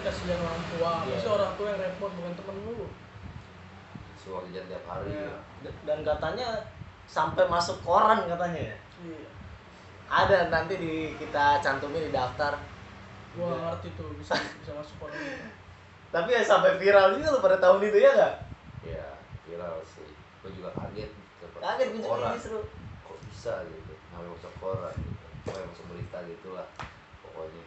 kasihan orang tua.
Iya.
Pasti orang tua yang repot bukan temen lu.
Suara kerjaan tiap hari
Iya.
ya.
dan katanya sampai masuk koran katanya ya.
Iya.
Ada nanti kita cantumin di daftar.
Gua
Iya.
ngerti tuh bisa masuk orang itu.
Tapi ya sampai viral juga lo pada tahun itu ya nggak?
Ya viral sih, gue juga kaget dapat
Kaget gue juga
koran.
ini seru.
Kok bisa gitu, namanya masuk koran gitu, pokoknya masuk berita gitulah pokoknya.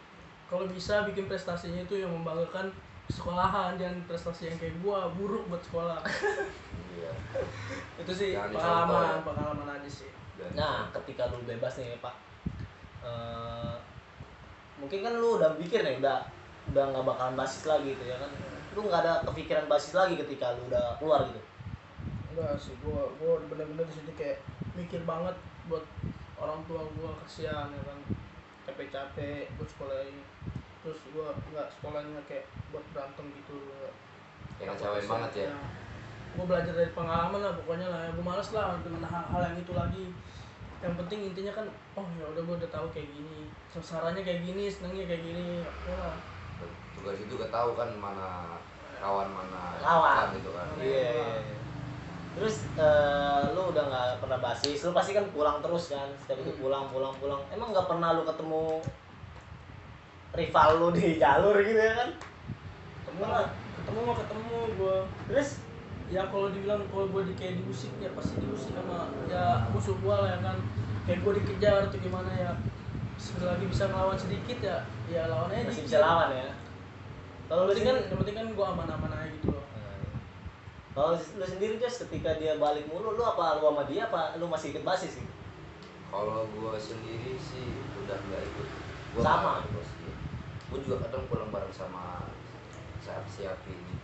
Kalau bisa bikin prestasinya itu yang membanggakan sekolahan, jangan prestasi yang kayak gua buruk buat sekolah.
Iya.
Itu sih
Jangan dicontoh ya.
pengalaman aja sih.
Dan
Nah, ketika lu bebas nih Pak, mungkin kan lu udah pikir nih, udah nggak bakalan basis lagi gitu ya kan? Lu nggak ada kepikiran basis lagi ketika lu udah keluar gitu?
Enggak sih, gua bener-bener di situ kayak mikir banget buat orang tua gua, kasihan ya kan, capek-capek buat sekolah ini. Terus gua nggak sekolahnya kayak buat berantem gitu.
kayak ngecewain banget ya.
Gua belajar dari pengalaman lah pokoknya lah. Gua males lah dengan hal-hal yang itu lagi. Yang penting intinya kan, oh ya udah gua udah tahu kayak gini, sengsaranya kayak gini, senengnya kayak gini, oke lah.
Juga situ gak tahu kan mana kawan mana
Kawan.
gitu kan.
Iya. Terus lu udah nggak pernah basis, lu pasti kan pulang terus kan, setiap itu pulang. Emang nggak pernah lu ketemu rival lu di jalur gitu ya kan?
Ketemu gua.
Terus
Ya kalau dibilang kalau gue kayak diusik ya pasti diusik sama ya musuh gue lah ya kan, kayak gue dikejar atau gimana ya, selagi bisa ngelawan sedikit ya lawannya
masih
dikit.
bisa lawan ya. Kalau lu
yang
sendiri,
penting kan gue aman-aman aja gitu loh.
kalau lu sendiri Jos, ketika dia balik mulu, lu apa lu sama dia apa lu masih ikut basis gitu?
Kalau gua sendiri sih udah nggak ikut.
Sama.
Gue juga kadang pulang bareng sama siap-siapi ini.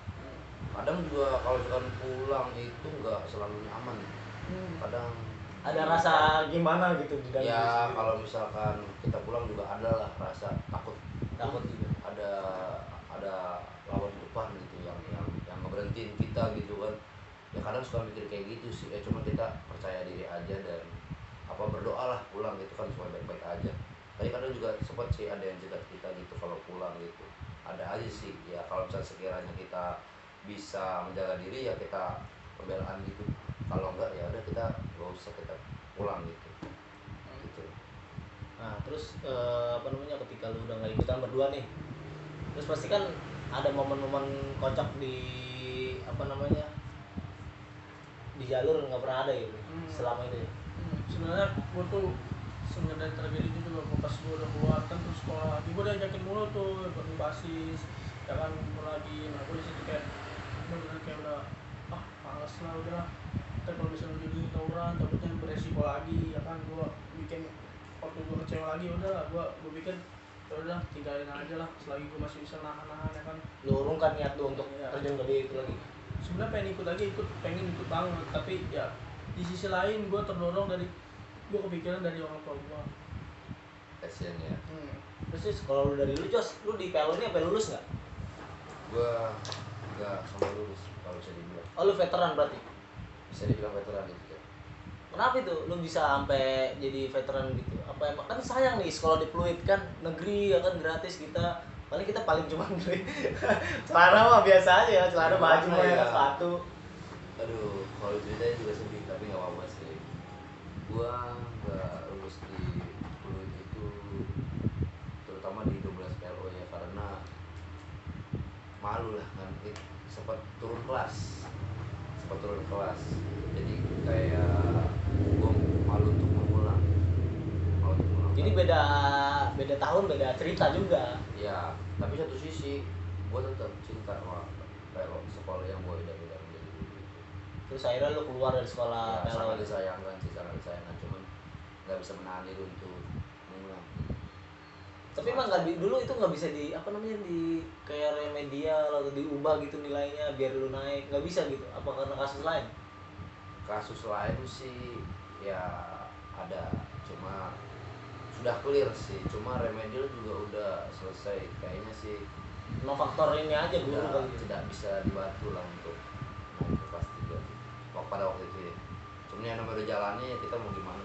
Kadang juga kalau misalkan pulang itu nggak selalu nyaman. Kadang
Ada rasa gimana gitu di dalam diri
ya
sendiri?
kalau misalkan kita pulang juga ada lah rasa takut
juga.
ada lawan depan gitu yang ngeberhentiin kita gitu kan. Ya kadang suka mikir kayak gitu sih, cuma kita percaya diri aja dan berdoa lah pulang gitu kan supaya baik-baik aja. Tapi kadang juga sempat sih ada yang cegat kita gitu kalau pulang gitu, ada aja sih ya. Kalau misalnya sekiranya kita bisa menjaga diri ya kita pembelaan gitu, kalau enggak ya udah kita gak usah, kita pulang gitu.
Nah terus apa namanya, ketika lu udah nggak ikutan berdua nih, terus pasti kan ada momen-momen kocak di apa namanya di jalur, nggak pernah ada gitu selama itu ya?
Sebenarnya gue tuh sebenarnya tragedi itu juga pas gue udah keluar kan terus sekolah lagi, gue udah yakin mulu tuh ikut basis ya kan, kumpul lagi. Nah gue di situ kayak bener-bener kayak udah males lah, udah ntar kalau misalnya jadi tawuran takutnya beresiko lagi ya kan. Gue bikin waktu gue kecewa lagi, udah lah gue bikin ya udah tinggalin aja lah selagi gue masih bisa nahan ya kan.
Lu urungkan niat lu untuk
Iya.
terjun ke dia itu lagi?
Sebenarnya pengen ikut banget tapi ya di sisi lain gue terdorong dari gue kepikiran dari orang tua gue.
Kasian ya.
Terus Jos, kalau lu dari lu Jos, lu di PLO ini apa lulus nggak?
Gua nggak sama lulus kalau bisa dibilang.
Oh lu veteran berarti.
Bisa dibilang veteran gitu ya.
Kenapa itu lu bisa sampai jadi veteran gitu? Apa emang kan sayang nih sekolah di Pluit kan negeri ya kan gratis kita. Paling kita paling cuma beli celana mah biasa aja ya, celana baju mah ya, sepatu.
Aduh, kalau ceritanya juga sedih tapi nggak apa-apa sih. Gua nggak lulus di Pluit itu terutama di 12 PLO ya karena malu lah kan, sempat turun kelas, jadi kayak gue malu untuk mengulang,
Jadi beda tahun, beda cerita juga.
ya. Tapi satu sisi gue tetap cinta sama PLO, sekolah yang gue idam-idam dari dulu itu.
Terus akhirnya lu keluar dari sekolah
Ya,
PLO.
sangat disayangkan sih, sangat disayangkan, cuman nggak bisa menahan diri untuk mengulang.
Tapi emang dulu itu nggak bisa di apa namanya di kayak remedial atau diubah gitu nilainya biar lu naik, nggak bisa gitu? Apa karena kasus lain?
Kasus lain sih ya ada, cuma sudah clear sih, cuma remedial juga udah selesai kayaknya sih.
No faktor ini aja guru
Udah
kali.
tidak bisa dibantu lah untuk naik ke kelas 3 pada waktu itu ya. Cuma yang namanya udah jalannya ya kita mau gimana.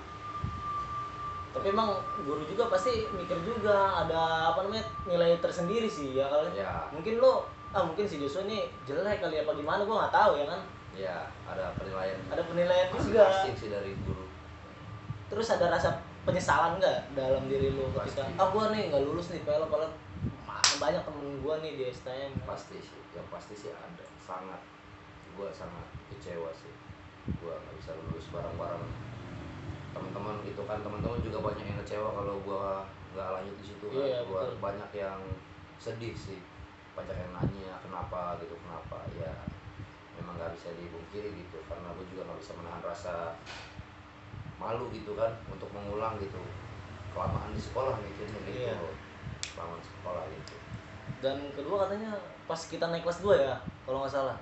Tapi emang guru juga pasti mikir juga ada apa namanya nilai tersendiri sih ya kali.
Ya.
Mungkin lo mungkin si Joshua ini jelek kali apa gimana gua nggak tahu ya kan.
Ya ada penilaian.
Ada penilaian juga.
Masing-masing sih dari guru.
Terus ada rasa penyesalan nggak dalam diri lo ketika gua nih nggak lulus nih PLO padahal banyak temen gua nih di STM.
Pasti sih, yang pasti sih ada. Sangat, gua sangat kecewa sih. Gua nggak bisa lulus bareng-bareng teman-teman gitu kan. Teman-teman juga banyak yang kecewa kalau gua nggak lanjut di situ kan.
Iya,
Gua
betul.
banyak yang sedih sih, banyak yang nanya kenapa gitu, kenapa ya. Memang nggak bisa dipungkiri gitu, karena gua juga nggak bisa menahan rasa malu gitu kan untuk mengulang gitu, kelamaan di sekolah mikirnya gitu.
Iya.
Kelamaan sekolah gitu.
Dan kedua katanya pas kita naik kelas 2 ya kalau nggak salah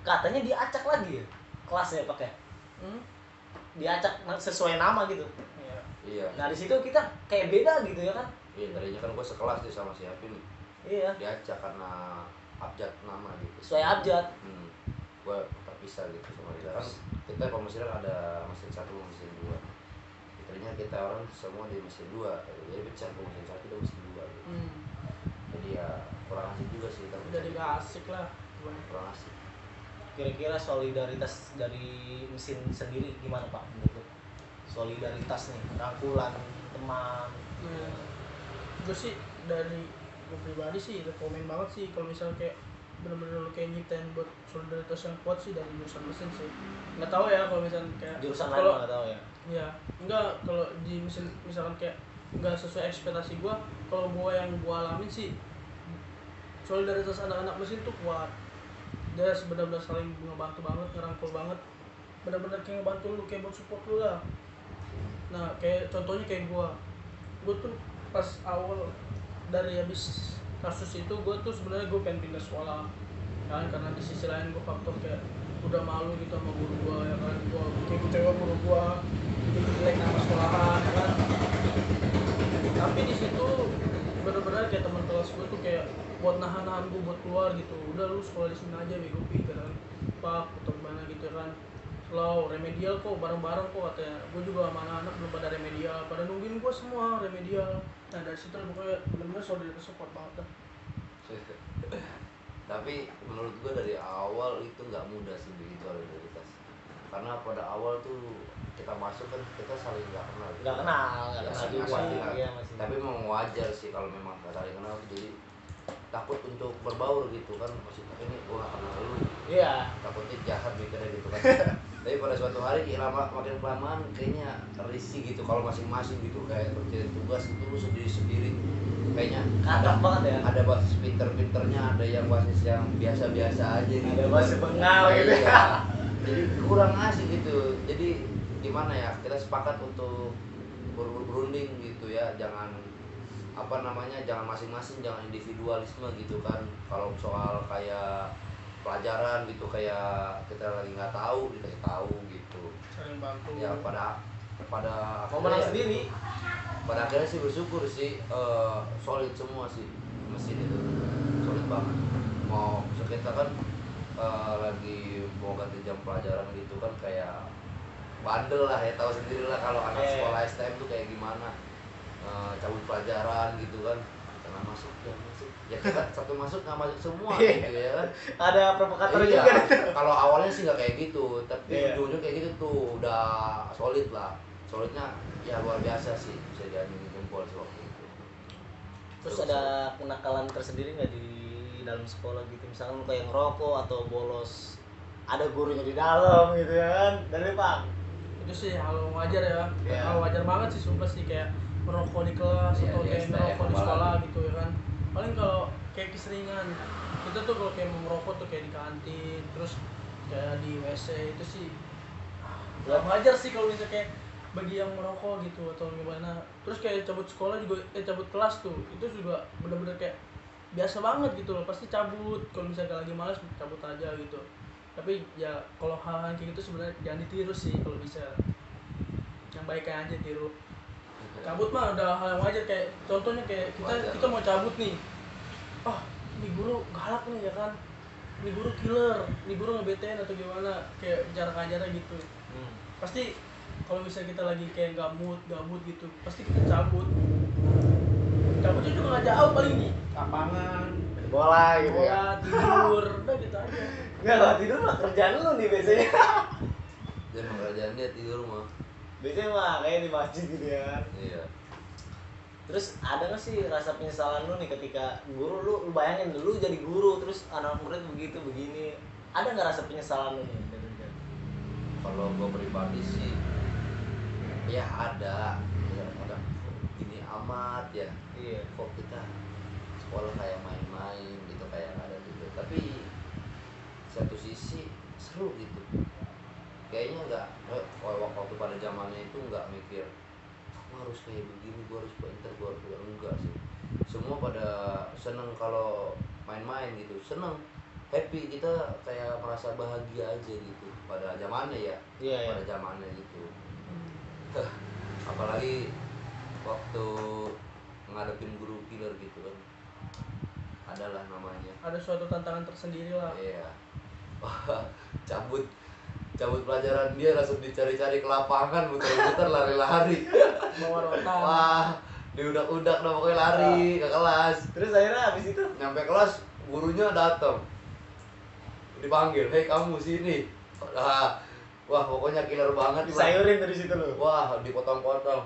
katanya diacak lagi ya kelasnya pakai diacak sesuai nama gitu.
Iya.
Nah di situ kita kayak beda gitu ya kan.
Iya, tadinya kan gua sekelas tuh sama si Apin,
Iya
diacak karena abjad nama gitu.
sesuai abjad.
Gua terpisah gitu sama dia kan. Kita pemesiran ada mesin 1, mesin 2. Tadinya kita orang semua di mesin 2, jadi pecah ke mesin 1 dan mesin 2 gitu. Jadi ya kurang asik juga sih kita
Jadi gak asik lah.
kurang asik.
Kira-kira solidaritas dari mesin sendiri gimana Pak menurut lu? Solidaritas nih rangkulan teman.
Gue sih dari gue pribadi sih rekomen banget sih kalau misalnya kayak bener-bener lu kayak nyiptain buat solidaritas yang kuat sih dari jurusan mesin sih. Nggak tahu ya kalau misalnya kayak
Jurusan lain
kalau
nggak tahu ya.
ya enggak, kalau di mesin misalkan kayak nggak sesuai ekspektasi gue, kalau gue yang gue alamin sih solidaritas anak-anak mesin tuh kuat. Dia benar-benar saling ngebantu banget, ngerangkul banget, benar-benar kayak ngebantu lu, kayak buat support lu lah. Nah kayak contohnya kayak gue tuh pas awal dari habis kasus itu gue tuh sebenarnya gue pengen pindah sekolah kan, karena di sisi lain gue faktor kayak udah malu gitu sama guru gue ya kan, gue kayak kecewa guru gue jadi jelek nama sekolahan ya kan. Tapi di situ bener-bener kayak teman kelas gue tuh kayak buat nahan gue buat keluar gitu, udah lu sekolah di sini aja bego pikir kan pak atau gimana gitu kan, slow remedial kok bareng-bareng kok katanya. Gue juga sama anak-anak belum pada remedial, pada nungguin gue semua remedial. Nah dari situ pokoknya bener-bener solidaritas support banget dah.
Tapi menurut gue dari awal itu nggak mudah sih bikin solidaritas, karena pada awal tuh kita masuk kan kita saling nggak kenal gitu.
Nggak kenal
Ya,
juga.
pasti lah.
Iya, masih.
Tapi memang wajar sih kalau memang nggak saling kenal, jadi takut untuk berbaur gitu kan, maksudnya ini gue nggak kenal lu,
Iya.
takutnya jahat mikirnya gitu kan. Tapi pada suatu hari makin kelamaan kayaknya risih gitu kalau masing-masing gitu, kayak kerjain tugas itu lu sendiri-sendiri kayaknya
Kadang banget ya.
ada basis pinter-pinternya, ada yang basis yang biasa-biasa aja gitu.
Ada basis bengal gitu.
Iya. Jadi kurang asik gitu. Jadi gimana ya, kita sepakat untuk berunding gitu ya, jangan apa namanya, jangan masing-masing, jangan individualisme gitu kan. Kalau soal kayak pelajaran gitu, kayak kita lagi nggak tahu dikasih tahu gitu
saling bantu.
ya. Pada
Mau menang
akhirnya
sendiri.
pada akhirnya sih bersyukur sih, solid semua sih mesin itu, solid banget. Mau kita kan lagi mau ganti jam pelajaran gitu kan, kayak bandel lah ya, tahu sendiri lah kalau anak sekolah STM tuh kayak gimana. Cabut pelajaran gitu kan, karena masuk ya kita satu masuk nggak masuk semua gitu ya kan.
Ada provokator
Iya,
juga.
kalau awalnya sih nggak kayak gitu, tapi
Iya.
ujung-ujungnya kayak gitu tuh udah solid lah. Solidnya ya luar biasa sih, bisa diacungin jempol sih waktu itu.
Terus ada kenakalan tersendiri nggak di dalam sekolah gitu, misalkan lu kayak ngerokok atau bolos, ada gurunya di dalam gitu ya kan, dari Pak.
Itu sih hal wajar ya,
Iya.
hal wajar banget sih sumpah sih, kayak merokok di kelas
Iya,
atau
di
kayak
STM
merokok di
apalagi.
sekolah gitu ya kan. Paling kalau kayak keseringan kita tuh kalau kayak mau merokok tuh kayak di kantin, terus kayak di WC itu sih
Ya.
wajar sih kalau misalnya kayak bagi yang merokok gitu atau gimana. Terus kayak cabut sekolah juga, cabut kelas tuh itu juga bener-bener kayak biasa banget gitu loh, pasti cabut kalau misalnya lagi malas cabut aja gitu. Tapi ya kalau hal-hal kayak gitu sebenarnya jangan ditiru sih kalau bisa, yang baiknya aja tiru. Cabut mah udah hal yang wajar, kayak contohnya kayak
Wajar.
kita mau cabut nih, oh ini guru galak nih ya kan, ini guru killer, ini guru ngebetain atau gimana, kayak bicara ajarnya gitu. Pasti kalau misalnya kita lagi kayak gabut gitu, pasti kita cabutnya juga nggak jauh, paling di lapangan,
Bola gitu ya.
bola, tidur, udah gitu aja.
Nggak, kalau tidur mah kerjaan lu nih biasanya.
Dia mengerjain dia tidur mah.
Biasanya mah kayak di masjid gitu ya kan.
Iya.
Terus ada nggak sih rasa penyesalan lu nih ketika guru, lu bayangin lu jadi guru terus anak murid begitu begini, ada nggak rasa penyesalan lu nih?
Kalau gue pribadi sih ya ada ini amat ya,
Iya.
kok kita sekolah kayak main-main gitu, kayak nggak ada gitu. Tapi satu sisi seru gitu, kayaknya nggak waktu pada zamannya itu nggak mikir aku harus kayak begini, gue harus pinter, gue harus enggak sih. Semua pada seneng kalau main-main gitu, seneng, happy, kita kayak merasa bahagia aja gitu pada zamannya ya.
Iya, iya.
Pada zamannya gitu. Apalagi waktu ngadepin guru killer gitu kan, adalah namanya.
Ada suatu tantangan tersendiri lah.
Iya. Wah, cabut pelajaran dia langsung dicari-cari ke lapangan, muter-muter, lari-lari.
Bawa rotan.
Wah, diudak-udak dah pokoknya, lari ke kelas.
Terus akhirnya habis itu
Nyampe kelas, gurunya datang, dipanggil, hei kamu sini. Wah pokoknya killer banget.
disayurin dari situ lu.
Wah, dipotong-potong.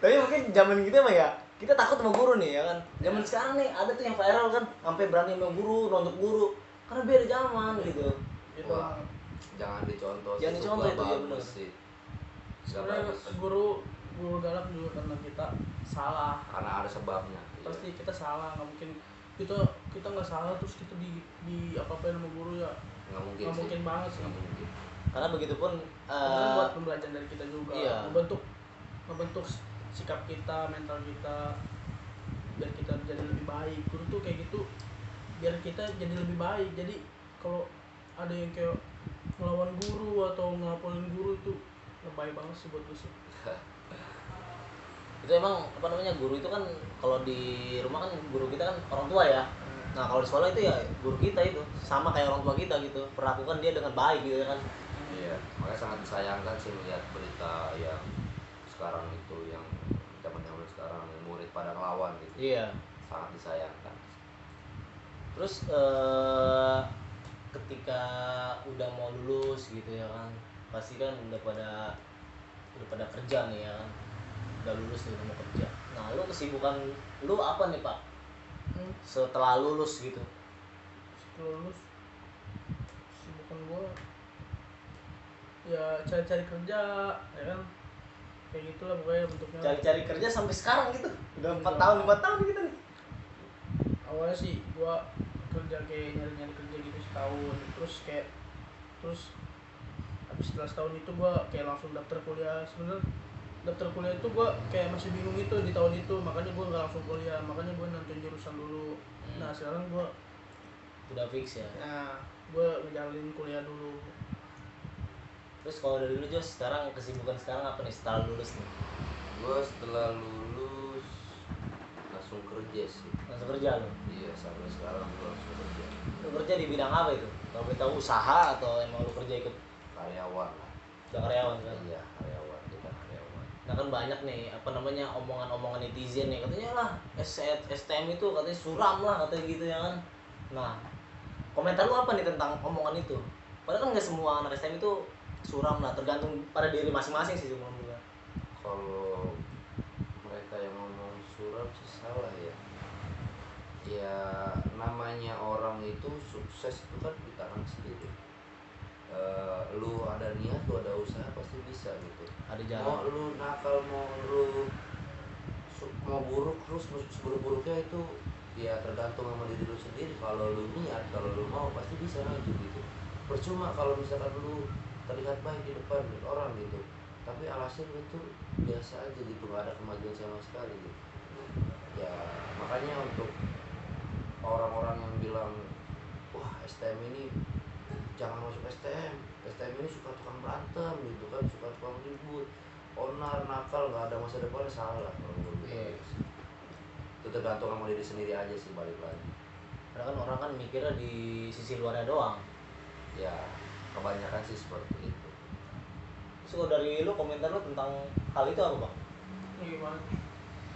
Tapi mungkin zaman kita mah ya, kita takut sama guru nih ya kan. Zaman sekarang nih ada tuh yang viral kan, sampai berani sama guru, nonton guru, karena beda zaman gitu.
Gitu.
Wah, jangan dicontoh.
Jangan
itu
dicontoh
nggak
itu, ya
bagus
bener.
sih. Nggak
Sebenarnya
bagus.
guru galak juga karena kita salah.
Karena ada sebabnya.
Pasti kita salah, nggak mungkin kita nggak salah terus kita di apa-apain sama guru ya.
Nggak mungkin
Nggak
sih.
mungkin banget sih.
Nggak mungkin.
Karena begitupun
Karena buat pembelajaran dari kita juga,
iya.
ngebentuk sikap kita, mental kita, biar kita jadi lebih baik. Guru tuh kayak gitu biar kita jadi lebih baik. Jadi kalau ada yang kayak ngelawan guru atau ngelaporin guru itu lebay banget sih buat gue sih.
itu emang apa namanya, guru itu kan kalau di rumah kan guru kita kan orang tua ya. Nah kalau di sekolah itu ya guru kita itu sama kayak orang tua kita gitu, perlakukan dia dengan baik gitu kan.
Iya, makanya sangat disayangkan sih melihat berita yang sekarang itu, yang zaman-zaman sekarang murid pada ngelawan gitu.
Iya.
Sangat disayangkan.
Terus ketika udah mau lulus gitu ya kan, pasti kan udah pada kerja nih ya kan, udah lulus nih, udah mau kerja. Nah lu kesibukan lu apa nih Pak setelah lulus gitu?
Setelah lulus sibukan gue ya cari-cari kerja ya kan, kayak gitulah pokoknya bentuknya.
Cari-cari kerja sampai sekarang gitu, udah 4 tahun 5 tahun gitu nih.
Awalnya sih gue kerja kayak nyari-nyari kerja gitu setahun, terus habis setelah setahun itu gue kayak langsung daftar kuliah. Sebenarnya daftar kuliah itu gue kayak masih bingung itu di tahun itu, makanya gue nggak langsung kuliah, makanya gue nentuin jurusan dulu. Nah sekarang gue
Udah fix ya.
Nah, gue ngejalanin kuliah dulu.
Terus kalau dari lu Jos, sekarang kesibukan sekarang apa nih setelah lulus nih?
Gue setelah lulus langsung kerja sih.
Langsung kerja lu?
Iya, sampai sekarang gue langsung kerja.
Lu kerja di bidang apa itu? Kalau kita usaha atau emang lu kerja ikut
Karyawan lah.
udah karyawan kan?
Iya, karyawan, kita karyawan.
Nah kan banyak nih apa namanya omongan-omongan netizen nih katanya lah STM itu katanya suram lah katanya gitu ya kan. Nah komentar lu apa nih tentang omongan itu? Padahal kan nggak semua anak STM itu suram lah, tergantung pada diri masing-masing sih menurut gua.
Kalau mereka yang ngomong suram sih salah ya. Ya namanya orang itu sukses itu kan di tangan sendiri. Lu ada niat, lu ada usaha pasti bisa gitu.
Ada jalan.
Mau lu nakal, mau lu mau buruk terus seburuk-buruknya itu ya tergantung sama diri lu sendiri. Kalau lu niat, kalau lu mau pasti bisa maju gitu. Percuma kalau misalkan lu terlihat baik di depan orang gitu, tapi alhasil lu tuh biasa aja gitu, gak ada kemajuan sama sekali gitu. Ya makanya untuk orang-orang yang bilang wah STM ini jangan masuk STM ini suka tukang berantem gitu kan, suka tukang ribut, onar, nakal, nggak ada masa depan, salah kalau menurut gue. Itu tergantung sama diri sendiri aja sih, balik lagi.
Karena kan orang kan mikirnya di sisi luarnya doang.
Ya kebanyakan sih seperti itu.
Terus kalau dari lu komentar lu tentang hal itu apa bang?
Ini gimana?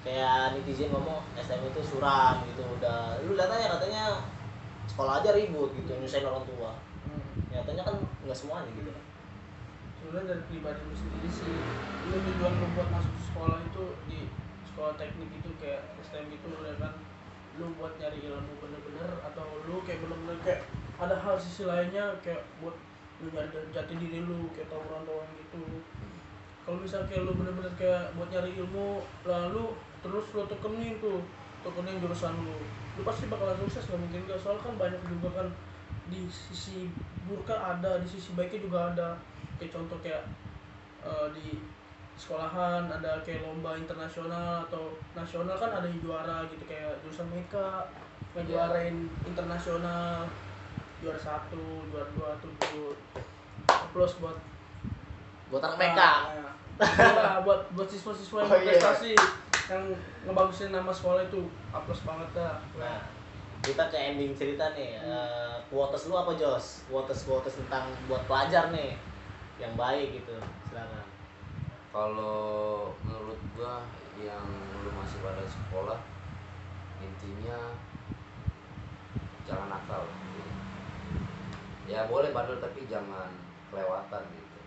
Kayak netizen ngomong STM itu suram gitu, udah lu lihat aja katanya sekolah aja ribut gitu, nyusahin orang tua. Nyatanya kan nggak semuanya gitu.
Sebenarnya dari pribadi lu sendiri sih, lu tujuan lu buat masuk sekolah itu di sekolah teknik itu kayak STM gitu ya kan, lu buat nyari ilmu bener-bener atau lu kayak bener-bener kayak ada hal sisi lainnya kayak buat lu nyari jati diri lu kayak tawuran-tawuran gitu. Kalau misalnya kayak lu bener-bener kayak buat nyari ilmu lalu terus lu tekenin jurusan lu pasti bakalan sukses, gak mungkin gak. Soalnya kan banyak juga kan di sisi buruknya ada, di sisi baiknya juga ada. Kayak contoh kayak di sekolahan ada kayak lomba internasional atau nasional kan ada yang juara gitu, kayak jurusan mereka ngejuarain internasional, juara 1, juara 2 tuh plus buat
Anak mereka.
buat siswa-siswa yang
Oh, iya.
berprestasi yang ngebagusin nama sekolah itu plus banget dah.
Nah, kita ke ending cerita nih. Quotes lu apa Jos? Quotes tentang buat pelajar nih yang baik gitu. Silakan.
Kalau menurut gua yang lu masih pada sekolah, intinya jangan nakal. Ya boleh bandel tapi jangan kelewatan gitu.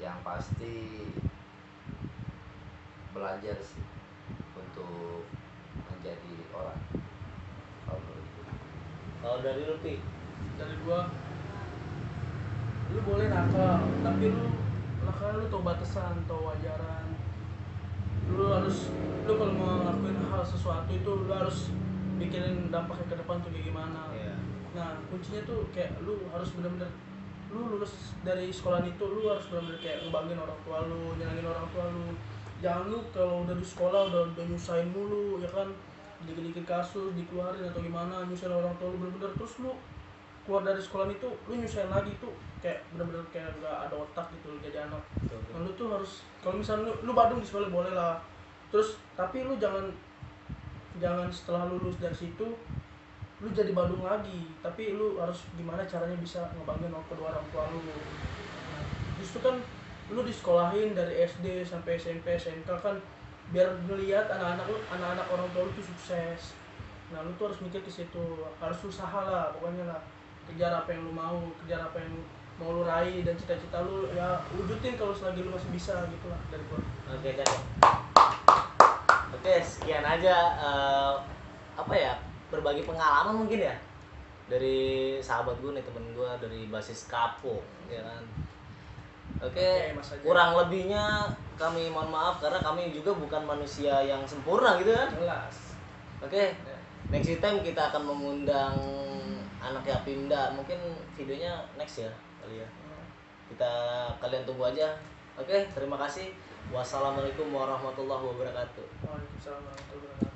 Yang pasti belajar sih untuk menjadi orang. Kalau menurut gua.
Kalau dari lu Pi?
Dari gua, lu boleh nakal tapi nakal lu tau batasan, tau wajaran. Lu kalau mau ngelakuin hal sesuatu itu lu harus mikirin dampaknya ke depan tuh kayak gimana. Nah kuncinya tuh kayak lu harus bener-bener lu lulus dari sekolah itu lu harus bener-bener kayak ngebanggain orang tua lu, nyenengin orang tua lu. Jangan lu kalau udah di sekolah udah nyusahin mulu ya kan, dikit-dikit kasus dikeluarin atau gimana, nyusahin orang tua lu bener-bener, terus lu keluar dari sekolah itu lu nyusahin lagi tuh kayak bener-bener kayak nggak ada otak gitu jadi anak. Nah, lu tuh harus kalau misalnya lu badung di sekolah boleh lah, terus tapi lu jangan setelah lulus dari situ lu jadi badung lagi, tapi lu harus gimana caranya bisa ngebanggain kedua orang tua lu. Justru kan lu disekolahin dari SD sampai SMP SMK kan biar ngelihat anak-anak orang tua lu tuh sukses. Nah lu tuh harus mikir ke situ, harus usaha lah pokoknya lah, kejar apa yang lu mau, kejar apa yang mau lu raih, dan cita-cita lu ya wujudin kalau selagi lu masih bisa gitu lah dari gua.
Oke, cakep. Oke, sekian aja apa ya, berbagi pengalaman mungkin ya dari sahabat gue nih, temen gue dari basis Kapung ya kan. Oke,
Mas Ajay.
kurang lebihnya kami mohon maaf karena kami juga bukan manusia yang sempurna gitu kan.
Jelas.
Oke, next time kita akan mengundang anak Yapimda, mungkin videonya next ya kali ya. Kalian tunggu aja. Oke, terima kasih. Wassalamualaikum warahmatullahi wabarakatuh.
Waalaikumsalam warahmatullahi wabarakatuh.